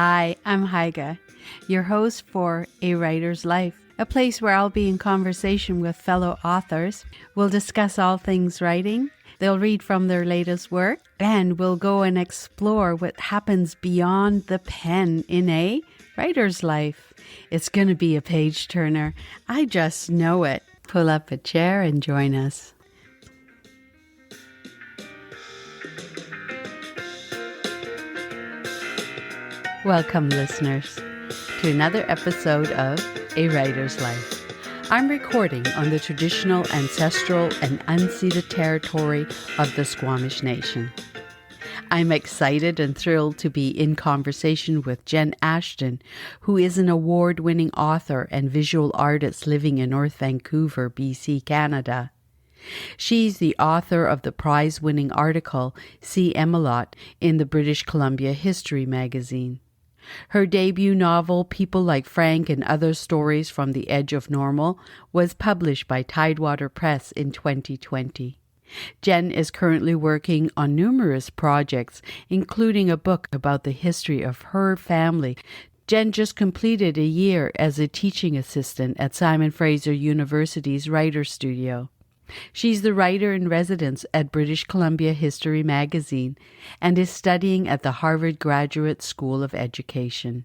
Hi, I'm Heiga, your host for A Writer's Life, a place where I'll be in conversation with fellow authors. We'll discuss all things writing. They'll read from their latest work, and we'll go and explore what happens beyond the pen in a writer's life. It's going to be a page turner. I just know it. Pull up a chair and join us. Welcome, listeners, to another episode of A Writer's Life. I'm recording on the traditional, ancestral, and unceded territory of the Squamish Nation. I'm excited and thrilled to be in conversation with Jenn Ashton, who is an award-winning author and visual artist living in North Vancouver, BC, Canada. She's the author of the prize-winning article Siamelaht in the British Columbia History magazine. Her debut novel, People Like Frank and Other Stories from the Edge of Normal, was published by Tidewater Press in 2020. Jenn is currently working on numerous projects, including a book about the history of her family. Jenn just completed a year as a teaching assistant at Fraser University's Writer Studio. She's the writer-in-residence at British Columbia History magazine and is studying at the Harvard Graduate School of Education.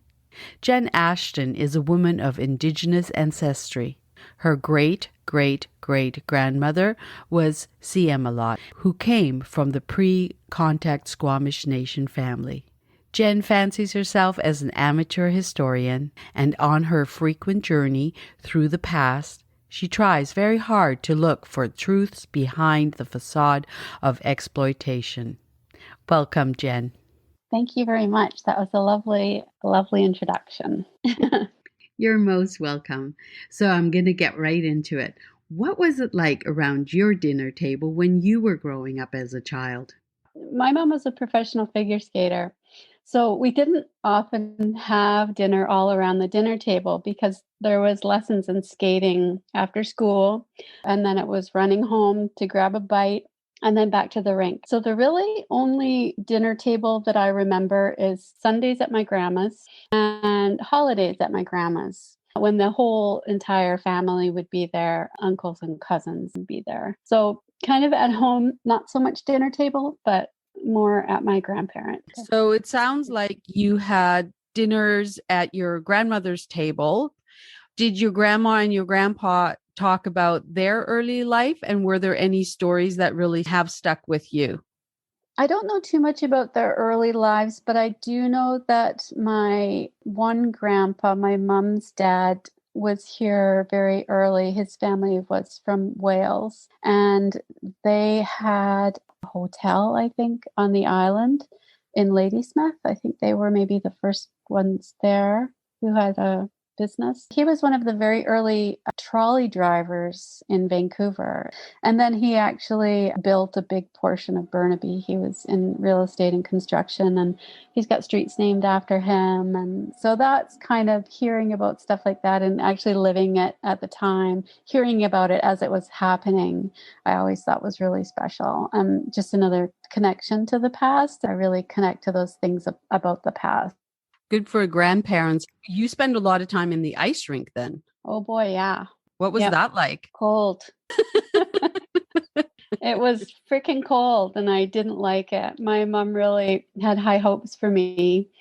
Jenn Ashton is a woman of indigenous ancestry. Her great-great-great-grandmother was Siamelaht, who came from the pre-contact Squamish Nation family. Jenn fancies herself as an amateur historian, and on her frequent journey through the past, she tries very hard to look for truths behind the facade of exploitation. Welcome, Jenn. Thank you very much. That was a lovely introduction. You're most welcome. So I'm going to get right into it. What was it like around your dinner table when you were growing up as a child? My mom was a professional figure skater. So we didn't often have dinner all around the dinner table because there was lessons in skating after school, and then it was running home to grab a bite and then back to the rink. So the really only dinner table that I remember is Sundays at my grandma's and holidays at my grandma's, when the whole entire family would be there, uncles and cousins would be there. So kind of at home, not so much dinner table, but more at my grandparents. So it sounds like you had dinners at your grandmother's table. Did your grandma and your grandpa talk about their early life? And were there any stories that really have stuck with you? I don't know too much about their early lives, but I do know that my one grandpa, my mom's dad, was here very early. His family was from Wales, and they had a hotel, I think, on the island in Ladysmith. I think they were maybe the first ones there who had a business. He was one of the very early trolley drivers in Vancouver. And then he actually built a big portion of Burnaby. He was in real estate and construction, and he's got streets named after him. And so that's kind of hearing about stuff like that and actually living it at the time, hearing about it as it was happening, I always thought was really special. Just another connection to the past. I really connect to those things about the past. Good for grandparents. You spend a lot of time in the ice rink then. Oh boy, yeah. What was that like? Cold. It was freaking cold and I didn't like it. My mom really had high hopes for me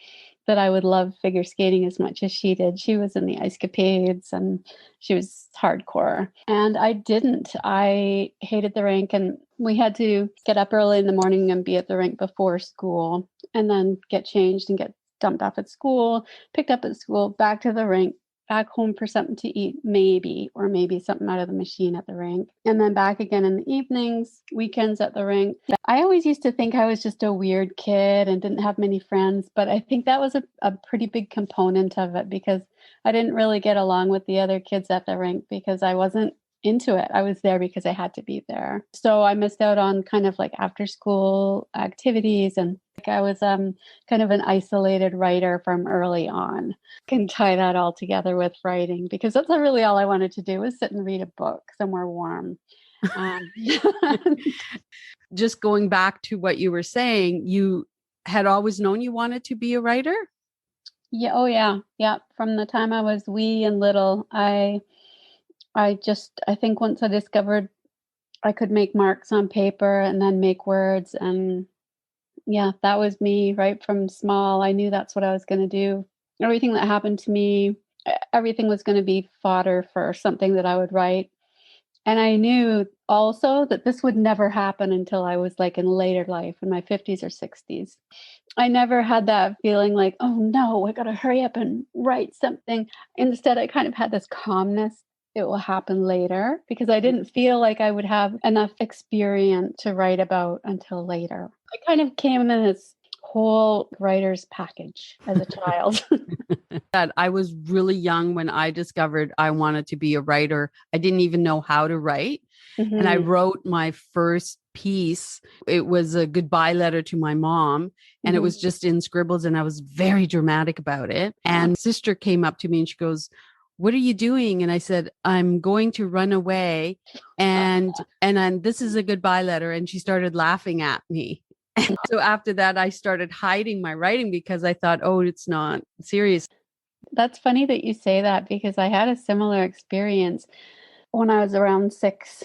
that I would love figure skating as much as she did. She was in the ice capades and she was hardcore. And I didn't. I hated the rink, and we had to get up early in the morning and be at the rink before school and then get changed and get dumped off at school, picked up at school, back to the rink, back home for something to eat, maybe something out of the machine at the rink, and then back again in the evenings, weekends at the rink. I always used to think I was just a weird kid and didn't have many friends, but I think that was a pretty big component of it because I didn't really get along with the other kids at the rink because I wasn't into it. I was there because I had to be there. So I missed out on kind of like after school activities, and I was kind of an isolated writer from early on. Can tie that all together with writing because that's really all I wanted to do was sit and read a book somewhere warm. Just going back to what you were saying, you had always known you wanted to be a writer? Yeah, oh yeah. Yeah, from the time I was wee and little, I think once I discovered I could make marks on paper and then make words, and yeah, that was me right from small. I knew that's what I was going to do. Everything that happened to me, everything was going to be fodder for something that I would write. And I knew also that this would never happen until I was like in later life, in my 50s or 60s. I never had that feeling like, oh no, I got to hurry up and write something. Instead, I kind of had this calmness. It will happen later because I didn't feel like I would have enough experience to write about until later. I kind of came in this whole writer's package as a child. That I was really young when I discovered I wanted to be a writer. I didn't even know how to write. And I Hmm. wrote my first piece. It was a goodbye letter to my mom, and it Hmm. was just in scribbles, and I was very dramatic about it. And sister came up to me and she goes, "What are you doing?" And I said, "I'm going to run away, and this is a goodbye letter." And she started laughing at me. So after that, I started hiding my writing because I thought, oh, it's not serious. That's funny that you say that because I had a similar experience when I was around 6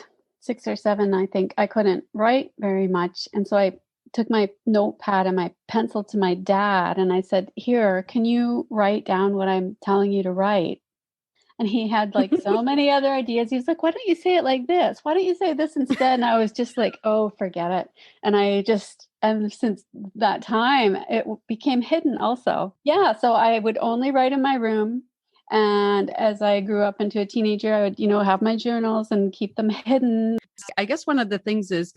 or 7. I think I couldn't write very much. And so I took my notepad and my pencil to my dad and I said, "Here, can you write down what I'm telling you to write?" And he had like so many other ideas. He was like, "Why don't you say it like this? Why don't you say this instead?" And I was just like, "Oh, forget it." And since that time, became hidden also. Yeah. So I would only write in my room. And as I grew up into a teenager, I would, have my journals and keep them hidden. I guess one of the things is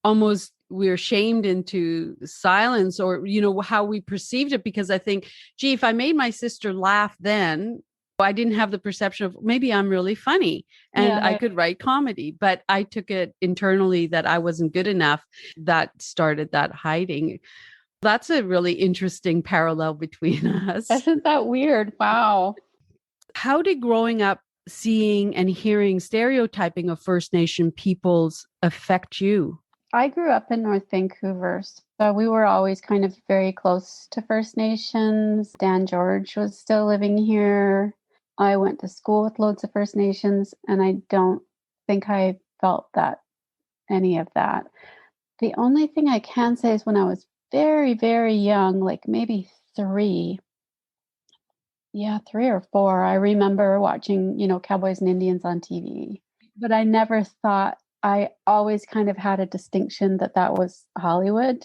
almost we're shamed into silence, or how we perceived it, because I think, gee, if I made my sister laugh then, I didn't have the perception of maybe I'm really funny and I Yeah. could write comedy, but I took it internally that I wasn't good enough. That started that hiding. That's a really interesting parallel between us. Isn't that weird? Wow. How did growing up seeing and hearing stereotyping of First Nation peoples affect you? I grew up in North Vancouver, so we were always kind of very close to First Nations. Dan George was still living here. I went to school with loads of First Nations, and I don't think I felt that any of that. The only thing I can say is when I was very, very young, like maybe three, yeah, 3 or 4, I remember watching, Cowboys and Indians on TV. But I never thought, I always kind of had a distinction that that was Hollywood.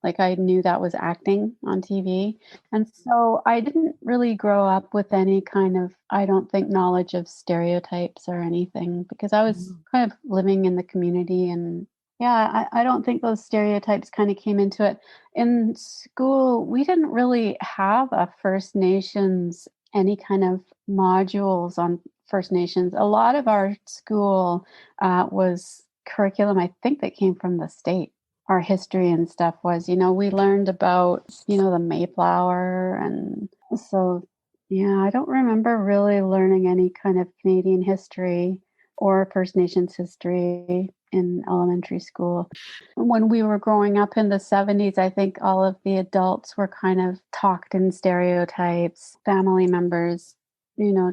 Like I knew that was acting on TV. And so I didn't really grow up with any kind of, I don't think, knowledge of stereotypes or anything because I was kind of living in the community. And yeah, I don't think those stereotypes kind of came into it. In school, we didn't really have a First Nations, any kind of modules on First Nations. A lot of our school was curriculum, I think, that came from the state. Our history and stuff was, we learned about, the Mayflower. And so, yeah, I don't remember really learning any kind of Canadian history or First Nations history in elementary school. When we were growing up in the 70s, I think all of the adults were kind of talked in stereotypes, family members,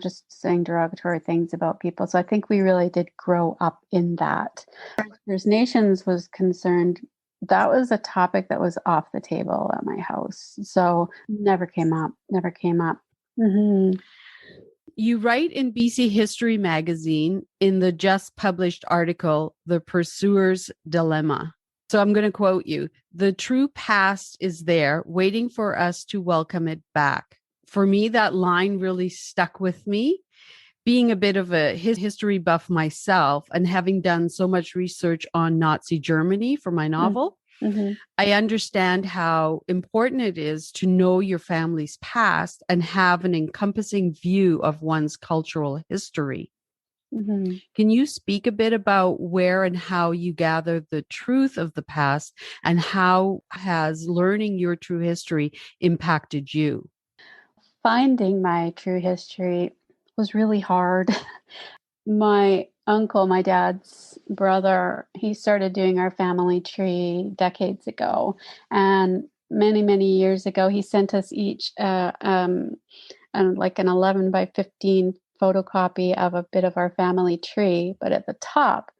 just saying derogatory things about people. So I think we really did grow up in that. First Nations was concerned, that was a topic that was off the table at my house. So never came up, never came up. Hmm. You write in BC History magazine in the just published article, The Pursuer's Dilemma. So I'm going to quote you: "The true past is there, waiting for us to welcome it back." For me, that line really stuck with me. Being a bit of a history buff myself and having done so much research on Nazi Germany for my novel, Hmm. I understand how important it is to know your family's past and have an encompassing view of one's cultural history. Hmm. Can you speak a bit about where and how you gather the truth of the past, and how has learning your true history impacted you? Finding my true history was really hard. My uncle, my dad's brother, he started doing our family tree decades ago. And many, many years ago, he sent us each like an 11 by 15 photocopy of a bit of our family tree. But at the top,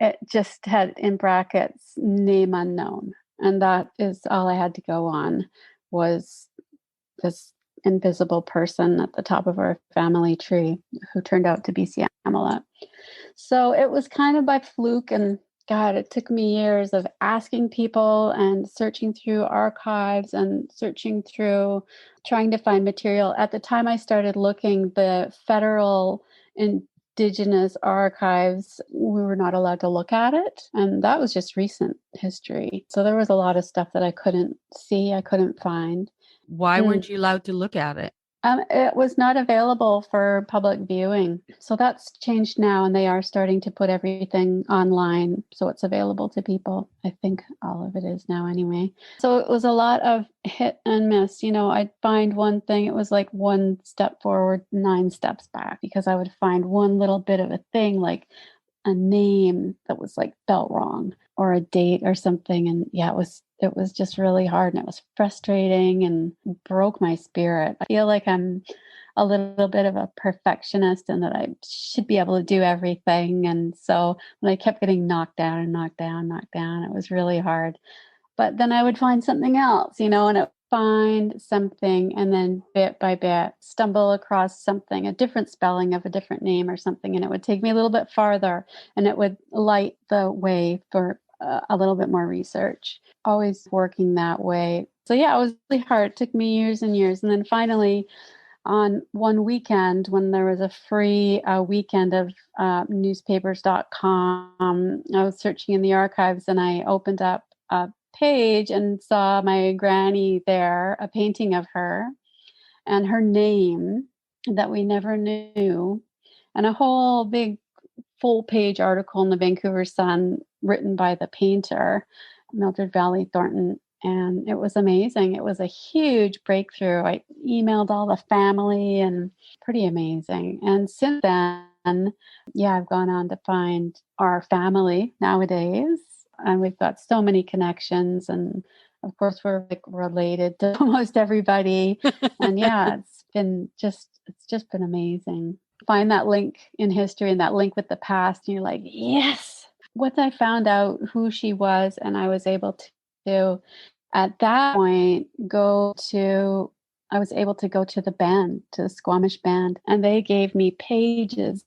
it just had in brackets, name unknown. And that is all I had to go on, was this invisible person at the top of our family tree who turned out to be Siamelaht. So it was kind of by fluke, and God, it took me years of asking people and searching through archives and searching through trying to find material. At the time I started looking, the federal indigenous archives, we were not allowed to look at it. And that was just recent history. So there was a lot of stuff that I couldn't see, I couldn't find. Why weren't you allowed to look at it? It was not available for public viewing. So that's changed now, and they are starting to put everything online. So it's available to people. I think all of it is now anyway. So it was a lot of hit and miss. I'd find one thing, it was like one step forward, 9 steps back, because I would find one little bit of a thing, like a name that was like spelt wrong, or a date or something. And yeah, it was just really hard, and it was frustrating and broke my spirit. I feel like I'm a little bit of a perfectionist and that I should be able to do everything. And so when I kept getting knocked down and knocked down, it was really hard. But then I would find something else, and it find something, and then bit by bit stumble across something, a different spelling of a different name or something, and it would take me a little bit farther, and it would light the way for a little bit more research, always working that way. So yeah, it was really hard. It took me years and years. And then finally, on one weekend, when there was a free weekend of newspapers.com, I was searching in the archives, and I opened up a page and saw my granny there, a painting of her and her name that we never knew, and a whole big full page article in the Vancouver Sun written by the painter, Mildred Valley Thornton. And it was amazing. It was a huge breakthrough. I emailed all the family, and pretty amazing. And since then, yeah, I've gone on to find our family nowadays. And we've got so many connections. And of course, we're like related to almost everybody. And yeah, it's just been amazing. Find that link in history and that link with the past, and you're like, yes. Once I found out who she was, and I was able to, at that point, I was able to go to the band, to the Squamish band, and they gave me pages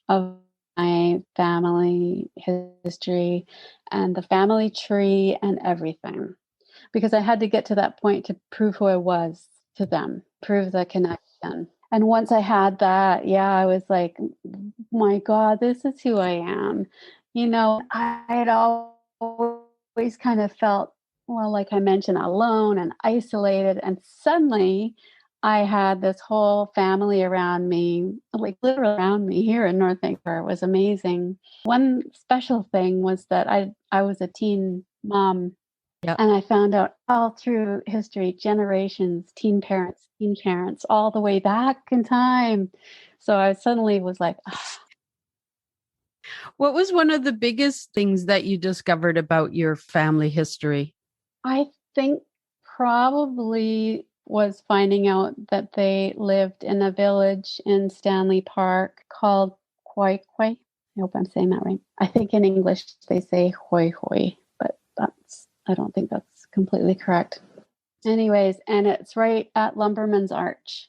of my family history and the family tree and everything, because I had to get to that point to prove who I was to them, prove the connection. And once I had that, yeah, I was like, my God, this is who I am. I had always kind of felt, well, like I mentioned, alone and isolated. And suddenly I had this whole family around me, like literally around me here in North Vancouver. It was amazing. One special thing was that I was a teen mom. Yep. And I found out all through history, generations, teen parents, all the way back in time. So I suddenly was like, oh. What was one of the biggest things that you discovered about your family history? I think probably was finding out that they lived in a village in Stanley Park called Khoi Khoi. I hope I'm saying that right. I think in English they say Hoi Hoi, but I don't think that's completely correct. Anyways, and it's right at Lumberman's Arch.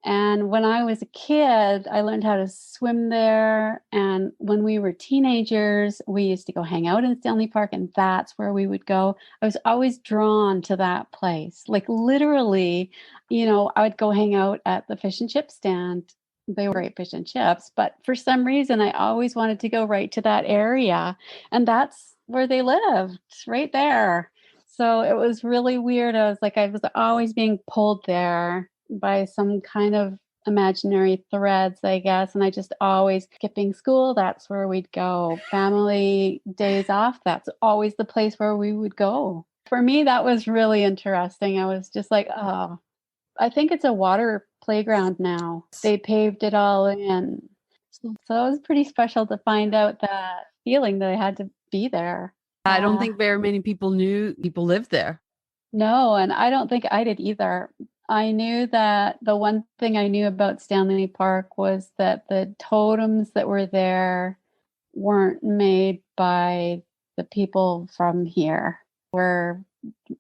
And when I was a kid, I learned how to swim there. And when we were teenagers, we used to go hang out in Stanley Park, and that's where we would go. I was always drawn to that place. Like literally, I would go hang out at the fish and chip stand. They were great fish and chips, but for some reason, I always wanted to go right to that area. And that's where they lived, right there. So it was really weird. I was always being pulled there by some kind of imaginary threads, I guess. And I just always skipping school, that's where we'd go. Family days off, that's always the place where we would go. For me, that was really interesting. I was just like, oh, I think it's a water playground now. They paved it all in. So it was pretty special to find out that feeling that I had to be there. I don't think very many people knew people lived there. No, and I don't think I did either. I knew that the one thing I knew about Stanley Park was that the totems that were there weren't made by the people from here, were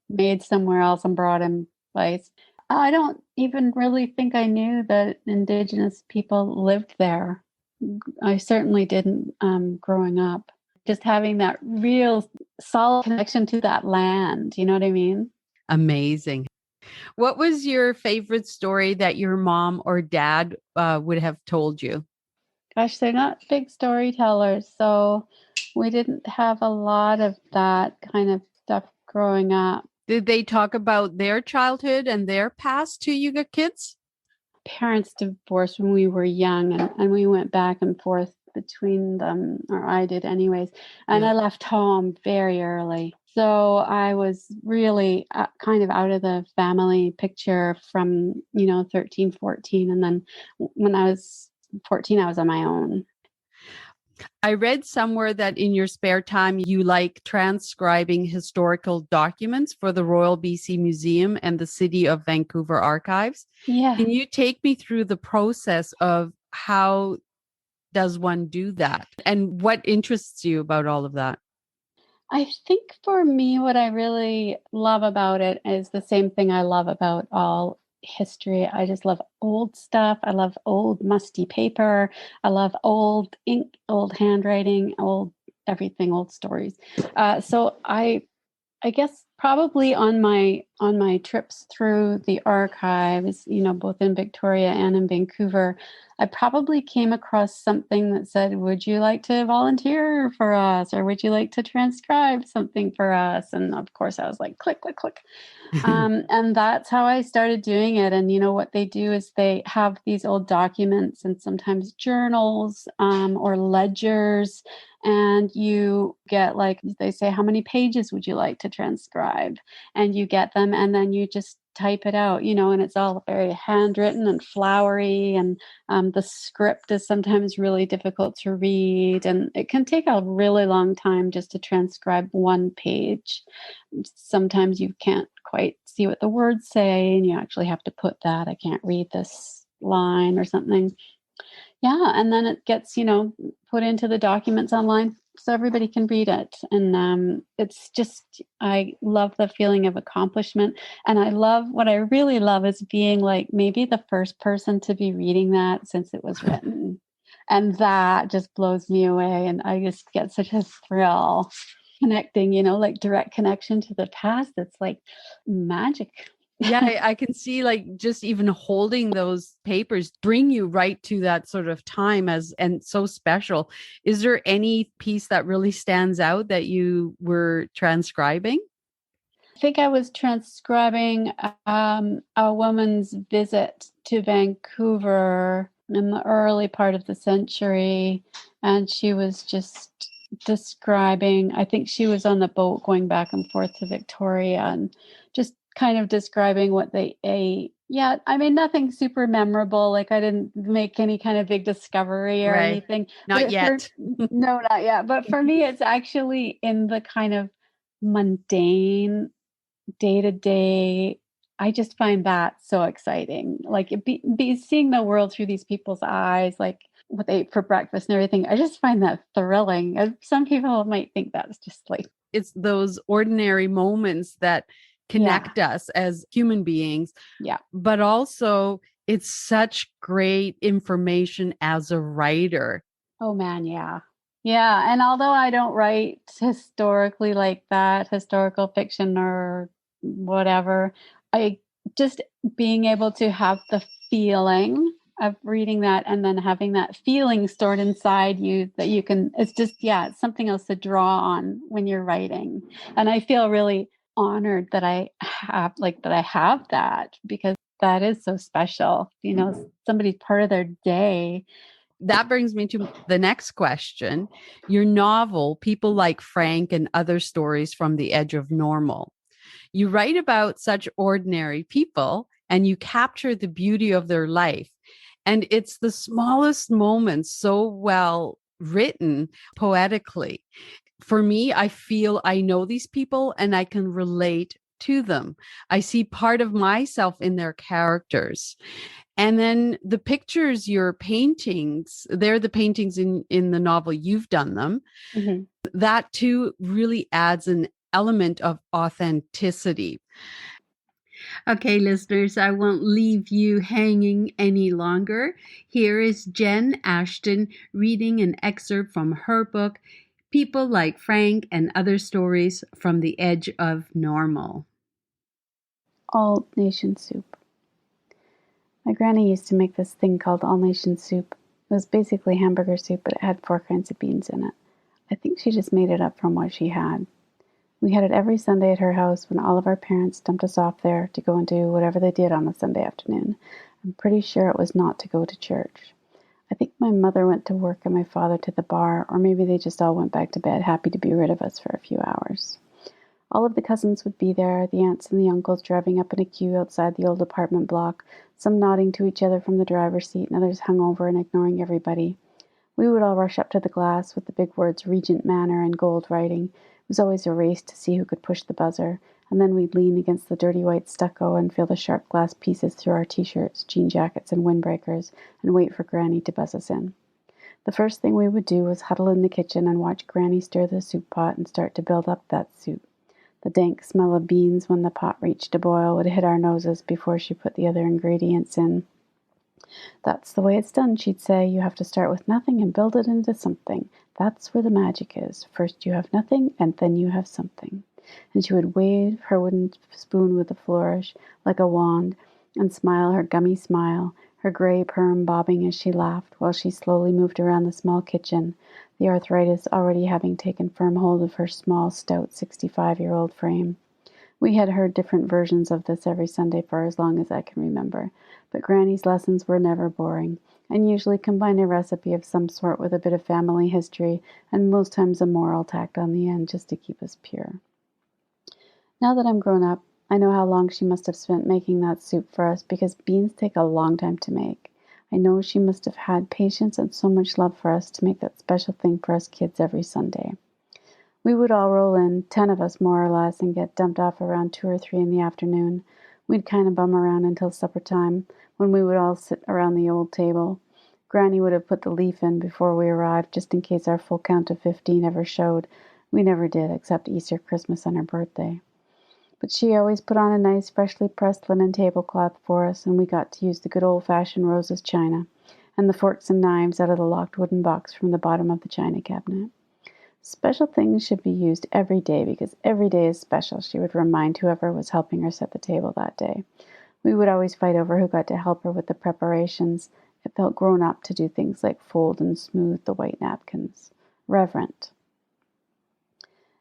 made somewhere else and brought in place. I don't even really think I knew that indigenous people lived there. I certainly didn't growing up. Just having that real solid connection to that land, you know what I mean? Amazing. What was your favorite story that your mom or dad would have told you? Gosh, they're not big storytellers, so we didn't have a lot of that kind of stuff growing up. Did they talk about their childhood and their past to you kids? Parents divorced when we were young, and we went back and forth between them, or I did anyways. And Yeah. I left home very early. So I was really kind of out of the family picture from, 13, 14. And then when I was 14, I was on my own. I read somewhere that in your spare time, you like transcribing historical documents for the Royal BC Museum and the City of Vancouver Archives. Yeah. Can you take me through the process of how does one do that? And what interests you about all of that? I think for me, what I really love about it is the same thing I love about all history. I just love old stuff. I love old musty paper. I love old ink, old handwriting, old everything, old stories. So I guess probably on my trips through the archives, both in Victoria and in Vancouver, I probably came across something that said, "Would you like to volunteer for us, or would you like to transcribe something for us?" And of course, I was like, "Click, click, click." And that's how I started doing it. And what they do is they have these old documents and sometimes journals or ledgers, and you get, like, they say, "How many pages would you like to transcribe?" And you get them, and then you just type it out, and it's all very handwritten and flowery, and the script is sometimes really difficult to read, and it can take a really long time just to transcribe one page. Sometimes you can't quite see what the words say, and you actually have to put that, "I can't read this line," or something. Yeah, and then it gets, put into the documents online so everybody can read it. And it's just, I love the feeling of accomplishment. And what I really love is being like maybe the first person to be reading that since it was written. And that just blows me away. And I just get such a thrill connecting, like direct connection to the past. It's like magic. Yeah, I can see like just even holding those papers bring you right to that sort of time and so special. Is there any piece that really stands out that you were transcribing? I think I was transcribing a woman's visit to Vancouver in the early part of the century, and she was just describing, I think she was on the boat going back and forth to Victoria, and just kind of describing what they ate. Yeah, I mean, nothing super memorable. Like, I didn't make any kind of big discovery or Right. anything. But Not yet. no, not yet. But for me, it's actually in the kind of mundane day to day. I just find that so exciting. Like, be seeing the world through these people's eyes, like what they ate for breakfast and everything. I just find that thrilling. Some people might think that's just like, It's those ordinary moments that yeah, connect us as human beings, yeah. but also it's such great information as a writer. Oh man, yeah. Yeah. And although I don't write historically like that, historical fiction or whatever, I just being able to have the feeling of reading that and then having that feeling stored inside you that you can, it's just, yeah, it's something else to draw on when you're writing. And I feel really honored that I have that, because that is so special. Somebody's part of their day. That brings me to the next question. Your novel, People Like Frank and Other Stories from the Edge of Normal. You write about such ordinary people and you capture the beauty of their life. And it's the smallest moments so well written poetically. For me, I feel I know these people and I can relate to them. I see part of myself in their characters. And then the pictures, your paintings, they're the paintings in the novel, you've done them. Mhm. That too really adds an element of authenticity. Okay, listeners, I won't leave you hanging any longer. Here is Jenn Ashton reading an excerpt from her book, People Like Frank and Other Stories from the Edge of Normal. All nation soup. My granny used to make this thing called all nation soup. It was basically hamburger soup, but it had 4 kinds of beans in it. I think she just made it up from what she had. We had it every Sunday at her house when all of our parents dumped us off there to go and do whatever they did on a Sunday afternoon. I'm pretty sure it was not to go to church. I think my mother went to work and my father to the bar, or maybe they just all went back to bed, happy to be rid of us for a few hours. All of the cousins would be there, the aunts and the uncles driving up in a queue outside the old apartment block, some nodding to each other from the driver's seat and others hungover and ignoring everybody. We would all rush up to the glass with the big words Regent Manor in gold writing. It was always a race to see who could push the buzzer, and then we'd lean against the dirty white stucco and feel the sharp glass pieces through our t-shirts, jean jackets, and windbreakers, and wait for Granny to buzz us in. The first thing we would do was huddle in the kitchen and watch Granny stir the soup pot and start to build up that soup. The dank smell of beans when the pot reached a boil would hit our noses before she put the other ingredients in. "That's the way it's done," she'd say. "You have to start with nothing and build it into something. That's where the magic is. First you have nothing, and then you have something." And she would wave her wooden spoon with a flourish, like a wand, and smile her gummy smile, her gray perm bobbing as she laughed, while she slowly moved around the small kitchen, the arthritis already having taken firm hold of her small, stout 65-year-old frame. We had heard different versions of this every Sunday for as long as I can remember, but Granny's lessons were never boring, and usually combined a recipe of some sort with a bit of family history, and most times a moral tacked on the end just to keep us pure. Now that I'm grown up, I know how long she must have spent making that soup for us, because beans take a long time to make. I know she must have had patience and so much love for us to make that special thing for us kids every Sunday. We would all roll in, 10 of us more or less, and get dumped off around 2 or 3 in the afternoon. We'd kind of bum around until supper time, when we would all sit around the old table. Granny would have put the leaf in before we arrived, just in case our full count of 15 ever showed. We never did, except Easter, Christmas, and her birthday. But she always put on a nice, freshly pressed linen tablecloth for us, and we got to use the good old-fashioned roses china, and the forks and knives out of the locked wooden box from the bottom of the china cabinet. Special things should be used every day, because every day is special, she would remind whoever was helping her set the table that day. We would always fight over who got to help her with the preparations. It felt grown up to do things like fold and smooth the white napkins. Reverent.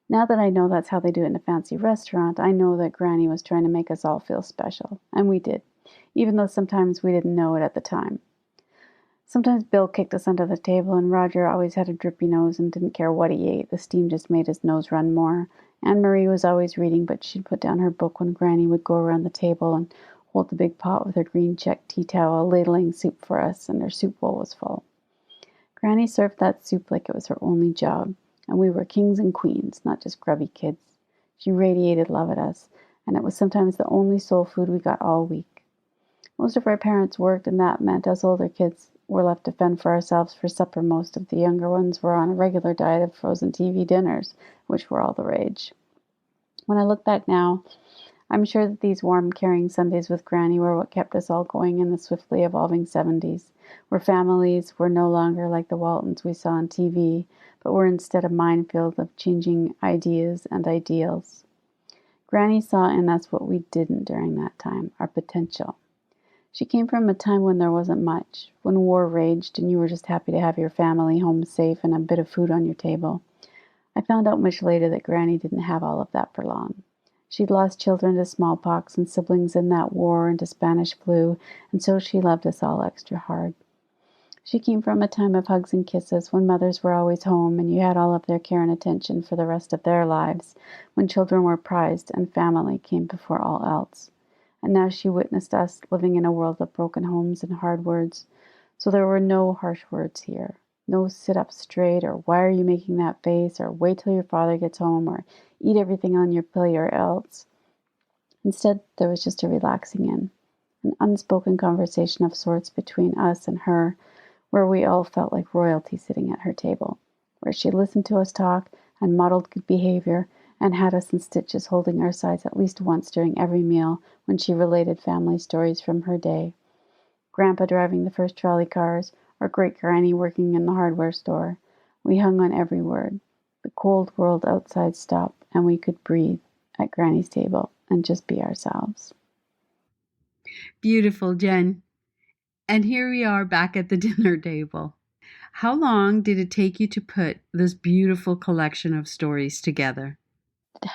Now that I know that's how they do it in a fancy restaurant, I know that Granny was trying to make us all feel special. And we did, even though sometimes we didn't know it at the time. Sometimes Bill kicked us under the table, and Roger always had a drippy nose and didn't care what he ate. The steam just made his nose run more. Anne-Marie was always reading, but she'd put down her book when Granny would go around the table and hold the big pot with her green check tea towel, ladling soup for us, and her soup bowl was full. Granny served that soup like it was her only job. And we were kings and queens, not just grubby kids. She radiated love at us, and it was sometimes the only soul food we got all week. Most of our parents worked, and that meant us older kids were left to fend for ourselves for supper. Most of the younger ones were on a regular diet of frozen TV dinners, which were all the rage. When I look back now, I'm sure that these warm, caring Sundays with Granny were what kept us all going in the swiftly evolving 70s, where families were no longer like the Waltons we saw on TV, but were instead a minefield of changing ideas and ideals. Granny saw in us what we didn't during that time, our potential. She came from a time when there wasn't much, when war raged and you were just happy to have your family home safe and a bit of food on your table. I found out much later that Granny didn't have all of that for long. She'd lost children to smallpox and siblings in that war and to Spanish flu, and so she loved us all extra hard. She came from a time of hugs and kisses, when mothers were always home and you had all of their care and attention for the rest of their lives, when children were prized and family came before all else. And now she witnessed us living in a world of broken homes and hard words, so there were no harsh words here. No sit up straight, or why are you making that face, or wait till your father gets home, or eat everything on your plate or else. Instead, there was just a relaxing in, an unspoken conversation of sorts between us and her, where we all felt like royalty sitting at her table, where she listened to us talk and modeled good behavior and had us in stitches holding our sides at least once during every meal when she related family stories from her day. Grandpa driving the first trolley cars, or great granny working in the hardware store. We hung on every word. The cold world outside stopped, and we could breathe at Granny's table and just be ourselves. Beautiful, Jen. And here we are back at the dinner table. How long did it take you to put this beautiful collection of stories together?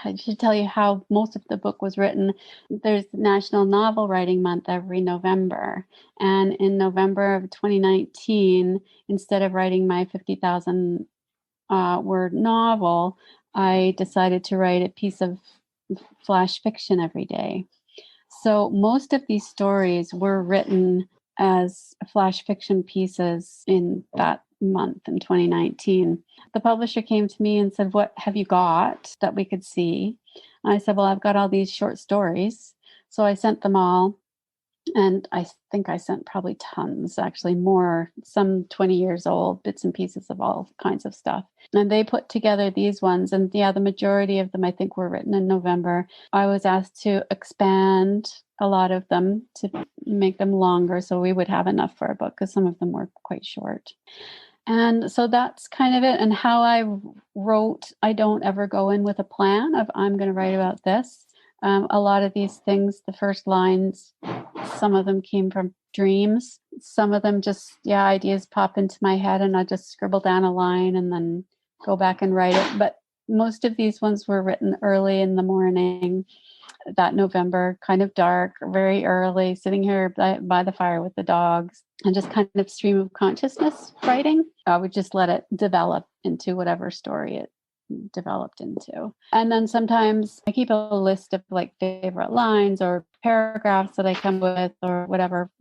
I should tell you how most of the book was written. There's National Novel Writing Month every November. And in November of 2019, instead of writing my 50,000 word novel, I decided to write a piece of flash fiction every day. So most of these stories were written as flash fiction pieces in that month in 2019. The publisher came to me and said, "What have you got that we could see?" And I said, "Well, I've got all these short stories." So I sent them all. And I think I sent probably tons, actually more, some 20 years old, bits and pieces of all kinds of stuff. And they put together these ones. And yeah, the majority of them, I think, were written in November. I was asked to expand a lot of them to make them longer so we would have enough for a book, because some of them were quite short. And so that's kind of it. And how I wrote, I don't ever go in with a plan of I'm going to write about this. A lot of these things, the first lines, some of them came from dreams. Some of them just, ideas pop into my head and I just scribble down a line and then go back and write it. But most of these ones were written early in the morning, that November, kind of dark, very early, sitting here by the fire with the dogs, and just kind of stream of consciousness writing. I would just let it develop into whatever story it developed into. And then sometimes I keep a list of like favorite lines or paragraphs that I come with or whatever,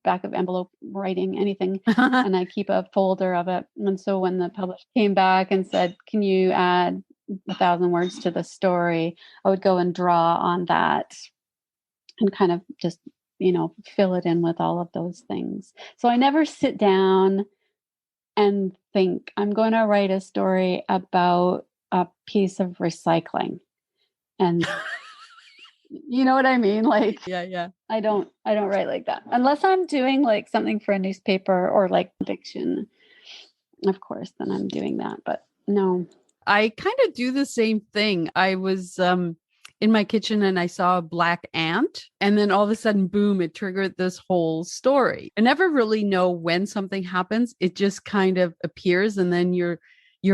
back of envelope writing, anything. And I keep a folder of it. And so when the publisher came back and said, "Can you add 1,000 words to the story?" I would go and draw on that and kind of just, fill it in with all of those things. So I never sit down and think I'm going to write a story about a piece of recycling. And you know what I mean? Like, Yeah. I don't write like that unless I'm doing like something for a newspaper or like fiction. Of course, then I'm doing that, but no. I kind of do the same thing. I was in my kitchen and I saw a black ant, and then all of a sudden, boom, it triggered this whole story. I never really know when something happens. It just kind of appears and then you're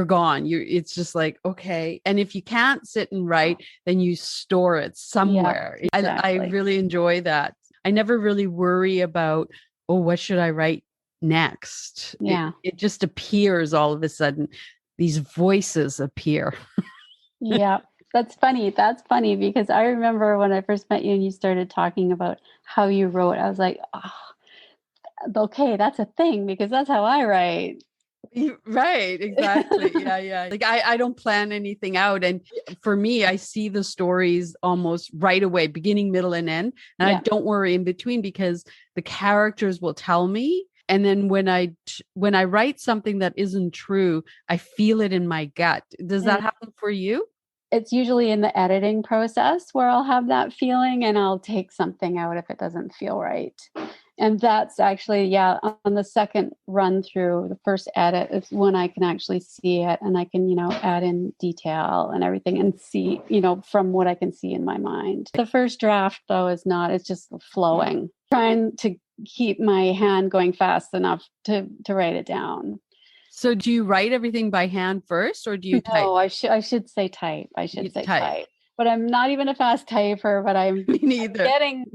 gone. It's just like, okay. And if you can't sit and write, then you store it somewhere. Yeah, exactly. I really enjoy that. I never really worry about, oh, what should I write next? Yeah. It just appears all of a sudden. These voices appear. Yeah. That's funny. That's funny because I remember when I first met you and you started talking about how you wrote, I was like, oh, okay, that's a thing because that's how I write. Right, exactly. Yeah. Like I don't plan anything out. And for me, I see the stories almost right away, beginning, middle, and end. And Yeah. I don't worry in between because the characters will tell me. And then when I write something that isn't true, I feel it in my gut. Does that happen for you? It's usually in the editing process where I'll have that feeling and I'll take something out if it doesn't feel right. And that's actually, on the second run through, the first edit is when I can actually see it and I can, add in detail and everything and see, from what I can see in my mind. The first draft, though, is not, it's just flowing, trying to keep my hand going fast enough to write it down. So do you write everything by hand first or do you type? No, I should say type. I should say type. type. But I'm not even a fast typer, but I'm Me neither. getting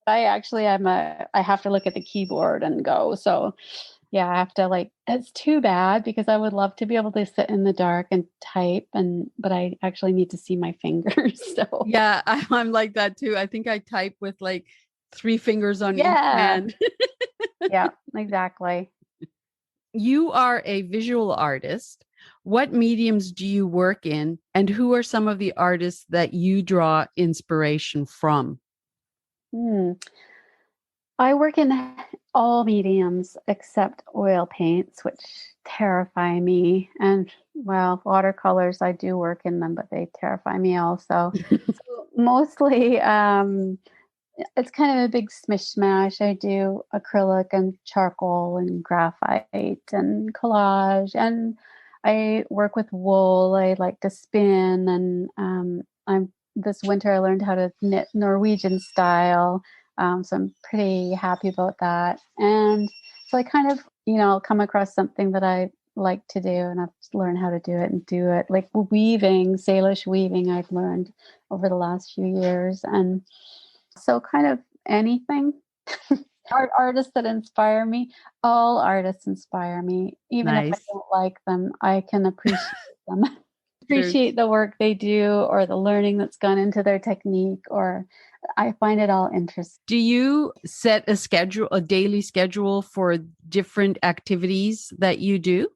I have to look at the keyboard and go. So yeah, I have to it's too bad because I would love to be able to sit in the dark and type but I actually need to see my fingers. So yeah, I'm like that too. I think I type with like 3 fingers on each yeah. hand. Yeah, exactly. You are a visual artist. What mediums do you work in, and who are some of the artists that you draw inspiration from? Hmm. I work in all mediums except oil paints, which terrify me. And well, watercolors, I do work in them, but they terrify me also. So mostly, it's kind of a big smish smash. I do acrylic and charcoal and graphite and collage, and I work with wool. I like to spin, and I'm this winter I learned how to knit Norwegian style. So I'm pretty happy about that. And so I kind of, come across something that I like to do, and I've learned how to do it and do it. Like weaving, Salish weaving, I've learned over the last few years, and so kind of anything. Artists that inspire me, all artists inspire me. Even if I Nice. don't like them, I can appreciate them. There's, Appreciate the work they do or the learning that's gone into their technique, or I find it all interesting. do you set a schedule, a daily schedule for different activities that you do?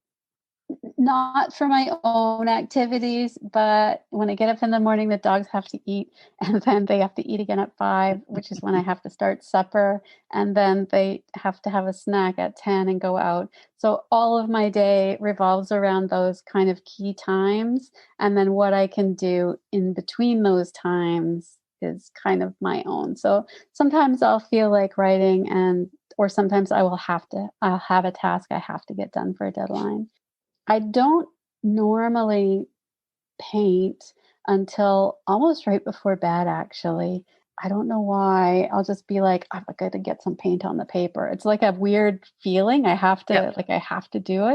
Not for my own activities, but when I get up in the morning, the dogs have to eat, and then they have to eat again at 5, which is when I have to start supper, and then they have to have a snack at 10 and go out. So all of my day revolves around those kind of key times, and then what I can do in between those times is kind of my own. So sometimes I'll feel like writing, and or sometimes I'll have a task I have to get done for a deadline. I don't normally paint until almost right before bed, actually. I don't know why. I'll just be like, I've got to get some paint on the paper. It's like a weird feeling. Yeah. I have to do it.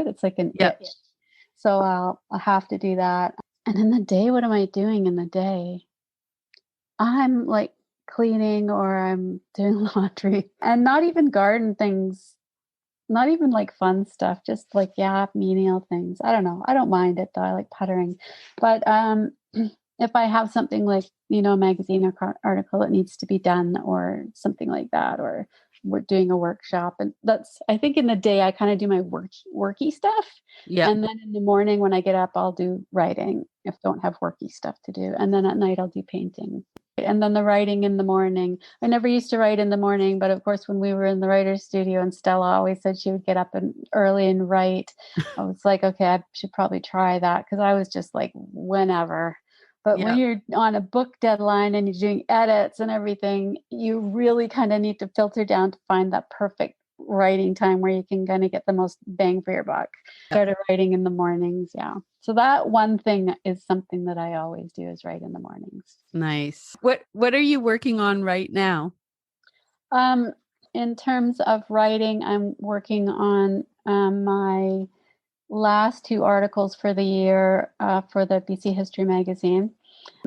It's like an Yeah. itch. So I'll have to do that. And in the day, what am I doing in the day? I'm like cleaning or I'm doing laundry, and not even garden things, not even like fun stuff, just like, yeah, menial things. I don't know. I don't mind it though. I like puttering. But if I have something like, a magazine or article that needs to be done or something like that, or we're doing a workshop, and I think in the day I kind of do my worky stuff. Yeah. And then in the morning when I get up, I'll do writing if I don't have worky stuff to do. And then at night I'll do painting. And then the writing in the morning. I never used to write in the morning, but of course, when we were in the writer's studio and Stella always said she would get up and early and write, I was like, okay, I should probably try that, because I was just like, whenever. But when Yeah. you're on a book deadline and you're doing edits and everything, you really kind of need to filter down to find that perfect writing time where you can kind of get the most bang for your buck. Started writing in the mornings. Yeah. So that one thing is something that I always do, is write in the mornings. Nice. What are you working on right now? Um, in terms of writing, I'm working on my last 2 articles for the year for the BC History magazine.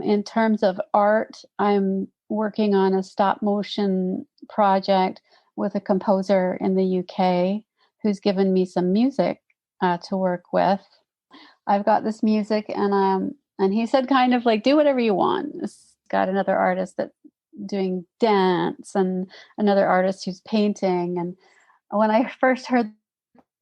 In terms of art, I'm working on a stop motion project with a composer in the UK who's given me some music to work with. I've got this music, and he said kind of like, do whatever you want. It's got another artist that's doing dance and another artist who's painting. And when I first heard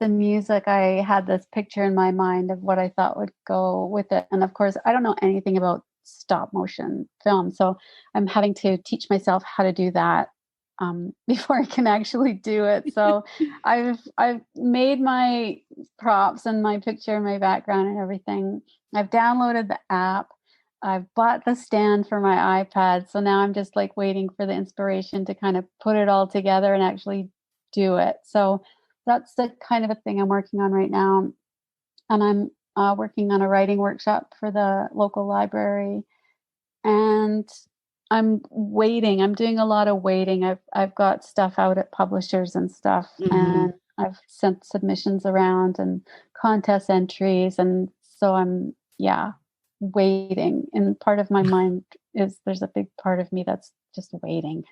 the music, I had this picture in my mind of what I thought would go with it. And of course, I don't know anything about stop motion film, so I'm having to teach myself how to do that before I can actually do it. So I've made my props and my picture and my background and everything. I've downloaded the app. I've bought the stand for my iPad. So now I'm just like waiting for the inspiration to kind of put it all together and actually do it. So that's the kind of a thing I'm working on right now. And I'm working on a writing workshop for the local library. And I'm waiting. I'm doing a lot of waiting. I've got stuff out at publishers and stuff, Mm-hmm. and I've sent submissions around and contest entries, and so I'm waiting. And part of my mind is, there's a big part of me that's just waiting.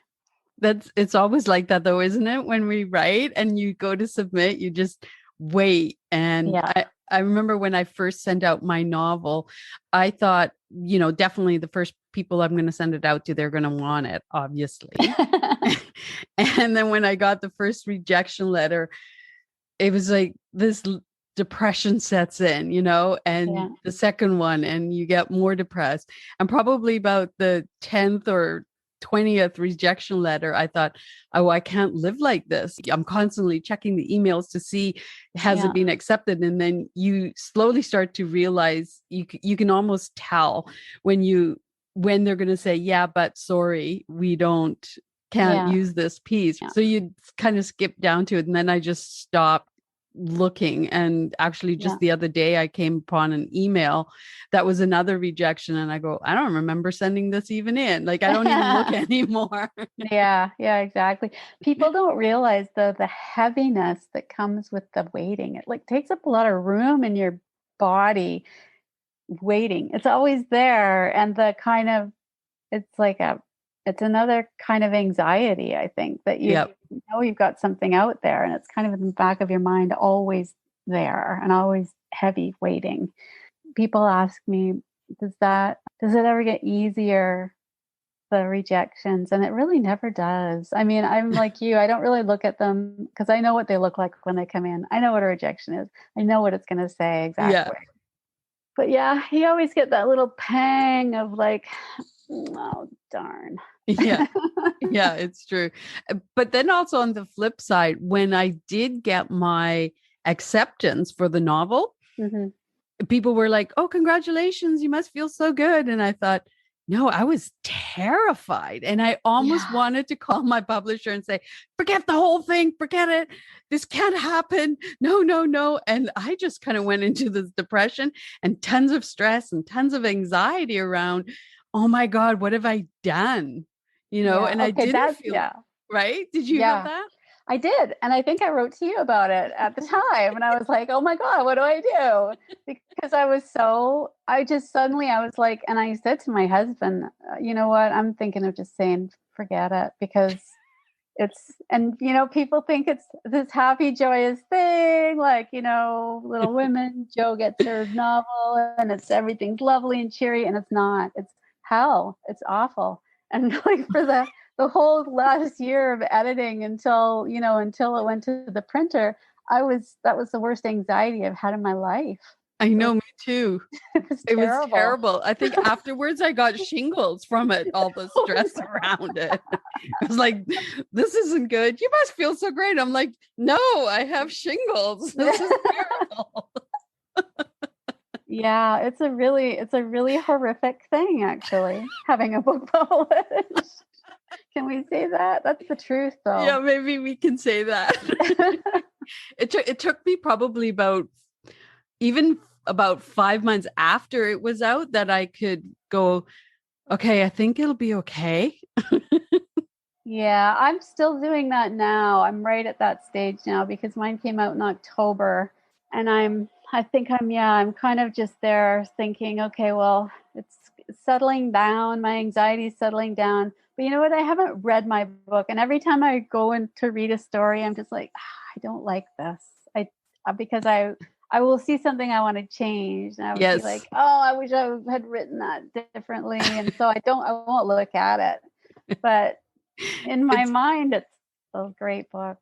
It's always like that though, isn't it? When we write and you go to submit, you just wait. And Yeah. I remember when I first sent out my novel, I thought, definitely the first people I'm going to send it out to, they're going to want it, obviously. And then when I got the first rejection letter, it was like this depression sets in, and Yeah. the second one, and you get more depressed. And probably about the 10th or 20th rejection letter, I thought, oh, I can't live like this. I'm constantly checking the emails to see, has it Yeah. been accepted? And then you slowly start to realize you can almost tell when they're going to say, yeah, but sorry, we can't Yeah. use this piece. Yeah. So you kind of skip down to it. And then I just stopped looking. And actually, Yeah. just the other day, I came upon an email that was another rejection. And I go, I don't remember sending this even in. Like, I don't even look anymore. Yeah, yeah, exactly. People don't realize the heaviness that comes with the waiting. It like takes up a lot of room in your body waiting. It's always there, and the kind of it's like it's another kind of anxiety, I think, that you Yep. know you've got something out there and it's kind of in the back of your mind, always there and always heavy waiting. People ask me, does it ever get easier, the rejections? And it really never does. I mean, I'm like you, I don't really look at them because I know what they look like when they come in. I know what a rejection is. I know what it's going to say Yeah. exactly. But yeah, you always get that little pang of like, oh, darn. Yeah. Yeah, it's true. But then also on the flip side, when I did get my acceptance for the novel, Hmm. people were like, oh, congratulations, you must feel so good. And I thought, no, I was terrified. And I almost Yeah. wanted to call my publisher and say, forget the whole thing, forget it. This can't happen. No, no, no. And I just kind of went into this depression and tons of stress and tons of anxiety around, oh my God, what have I done? Yeah. And I Okay. didn't That's, feel yeah. right. Did you have Yeah. that? I did. And I think I wrote to you about it at the time. And I was like, oh my God, what do I do? Because I just suddenly, I was like, and I said to my husband, you know what? I'm thinking of just saying, forget it because people think it's this happy, joyous thing, like, Little Women, Joe gets her novel and everything's lovely and cheery. And it's not. It's hell. It's awful. And like for the whole last year of editing until it went to the printer, that was the worst anxiety I've had in my life. I It was, know, me too. it was It was terrible. terrible. I think afterwards I got shingles from it, all the stress around it. It was like, this isn't good. You must feel so great. I'm like, no, I have shingles. This is terrible. Yeah, it's a really horrific thing, actually, having a book published. Can we say that? That's the truth, Yeah, though. maybe we can say that. It took me probably about 5 months after it was out that I could go, okay, I think it'll be okay. Yeah, I'm still doing that now. I'm right at that stage now because mine came out in October, and I'm kind of just there thinking, okay, well, it's settling down, my anxiety's settling down. But you know what? I haven't read my book, and every time I go in to read a story, I'm just like, I don't like this. Because I will see something I want to change, and I would be Yes. like, oh, I wish I had written that differently, and so I won't look at it. But in my It's mind, it's a great book.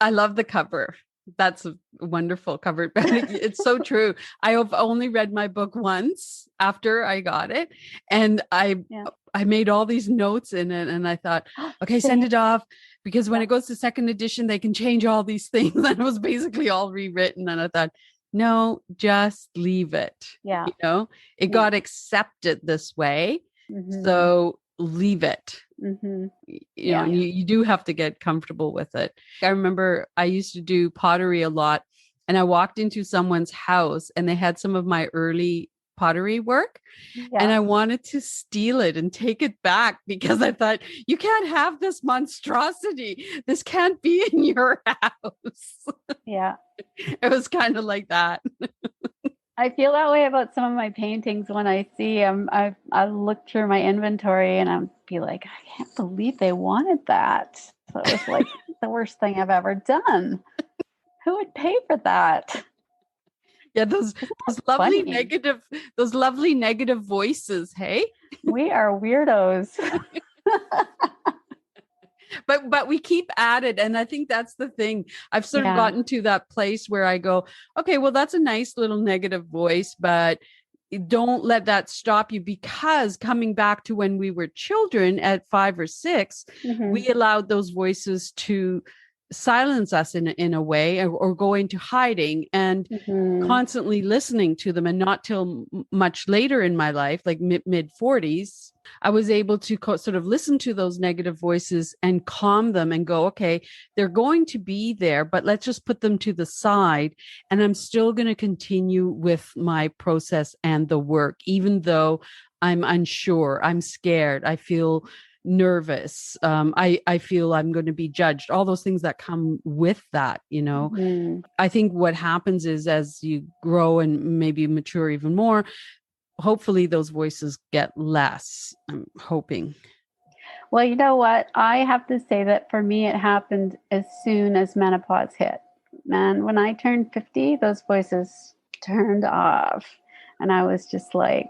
I love the cover. That's a wonderful cover. It's so true. I have only read my book once after I got it. And Yeah. I made all these notes in it and I thought, okay, send Same. it off because when Yeah. it goes to second edition, they can change all these things. And it was basically all rewritten. And I thought, no, just leave it. Yeah. It Yeah. got accepted this way. Mm-hmm. So leave it. Mm-hmm. And Yeah. you do have to get comfortable with it. I remember I used to do pottery a lot and I walked into someone's house and they had some of my early pottery work and Yeah. I wanted to steal it and take it back because I thought, you can't have this monstrosity. This can't be in your house. Yeah. It was kind of like that. I feel that way about some of my paintings when I see them. I look through my inventory and I'd be like, I can't believe they wanted that. So it was like the worst thing I've ever done. Who would pay for that? Yeah, those Funny. lovely negative voices, hey? We are weirdos. But we keep at it. And I think that's the thing. I've sort of Yeah. gotten to that place where I go, okay, well, that's a nice little negative voice, but don't let that stop you, because coming back to when we were children at 5 or 6, Mm-hmm. we allowed those voices to silence us in a way, or go into hiding, and Mm-hmm. constantly listening to them. And not till much later in my life, like mid 40s, I was able to sort of listen to those negative voices and calm them and go, okay, they're going to be there, but let's just put them to the side. And I'm still going to continue with my process and the work, even though I'm unsure, I'm scared, I feel nervous, I feel I'm going to be judged, all those things that come with that, Mm-hmm. I think what happens is, as you grow and maybe mature even more, hopefully those voices get less. I'm hoping. Well, you know what? I have to say that for me, it happened as soon as menopause hit. Man, when I turned 50, those voices turned off. And I was just like,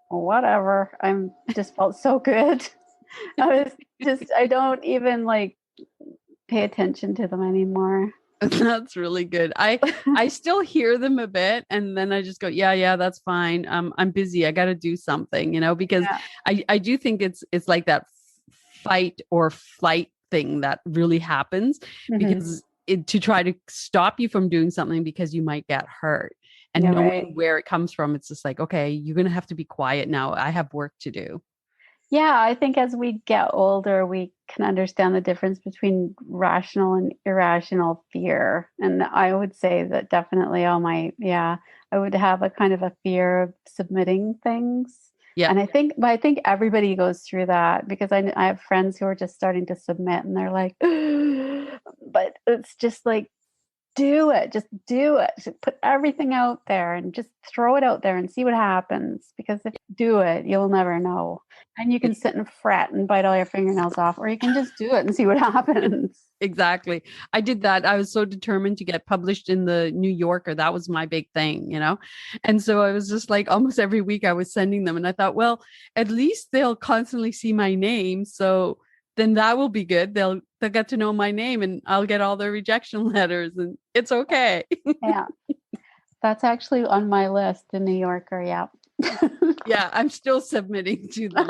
whatever. I'm just felt so good. I don't even like pay attention to them anymore. That's really good. I still hear them a bit, and then I just go, yeah, that's fine. I'm busy. I got to do something, because Yeah. I do think it's like that fight or flight thing that really happens, Mm-hmm. because to try to stop you from doing something because you might get hurt. And Yeah, knowing right. where it comes from, it's just like, okay, you're going to have to be quiet now. I have work to do. Yeah, I think as we get older, we can understand the difference between rational and irrational fear. And I would say that definitely I would have a kind of a fear of submitting things. Yeah. And I think everybody goes through that, because I have friends who are just starting to submit and they're like, but it's just like, do it. Just do it. Just put everything out there and just throw it out there and see what happens. Because if you do it, you'll never know. And you can sit and fret and bite all your fingernails off, or you can just do it and see what happens. Exactly. I did that. I was so determined to get published in the New Yorker. That was my big thing. And so I was just like, almost every week I was sending them. And I thought, well, at least they'll constantly see my name. So then that will be good. They'll get to know my name, and I'll get all the rejection letters, and it's okay. Yeah. That's actually on my list, the New Yorker. Yeah. Yeah, I'm still submitting to them.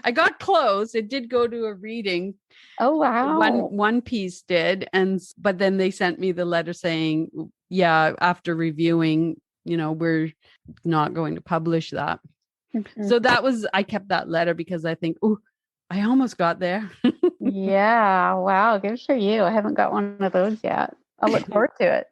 I got close. It did go to a reading. Oh, one wow. one piece did, but then they sent me the letter saying, yeah, after reviewing, we're not going to publish that. Mhm. So I kept that letter because I think, oh, I almost got there. Yeah. Wow. Good for you. I haven't got one of those yet. I'll look forward to it.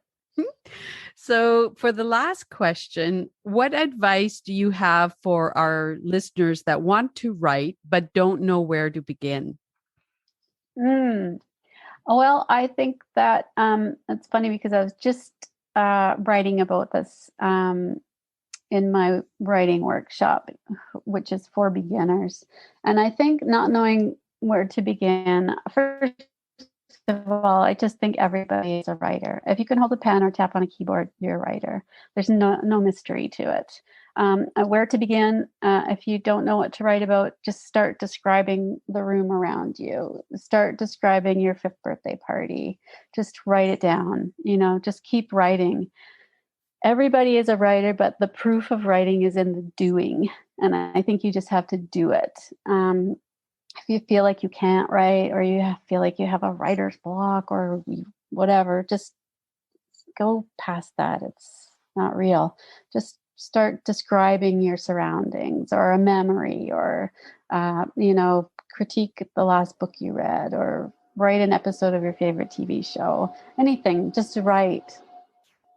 So for the last question, what advice do you have for our listeners that want to write but don't know where to begin? Mm. Well, I think that it's funny because I was just writing about this in my writing workshop, which is for beginners. And I think not knowing where to begin, first of all, I just think everybody is a writer. If you can hold a pen or tap on a keyboard, you're a writer. There's no mystery to it. Where to begin? If you don't know what to write about, just start describing the room around you. Start describing your 5th birthday party. Just write it down. Just keep writing. Everybody is a writer, but the proof of writing is in the doing. And I think you just have to do it. If you feel like you can't write, or you feel like you have a writer's block or whatever, just go past that. It's not real. Just start describing your surroundings, or a memory, or critique the last book you read, or write an episode of your favorite TV show. Anything, just to write.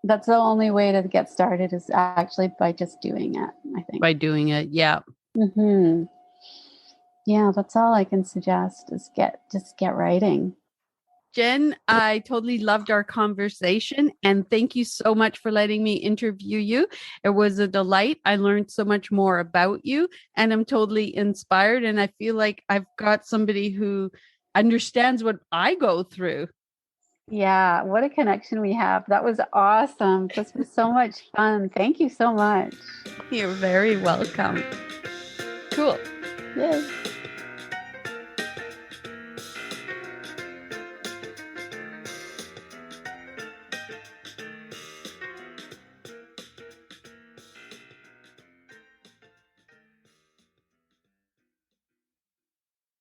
That's the only way to get started, is actually by just doing it, I think. By doing it. Yeah. Mm-hmm. Yeah, that's all I can suggest, is get writing. Jenn, I totally loved our conversation, and thank you so much for letting me interview you. It was a delight. I learned so much more about you, and I'm totally inspired. And I feel like I've got somebody who understands what I go through. Yeah, what a connection we have. That was awesome. This was so much fun. Thank you so much. You're very welcome. Cool. Yay.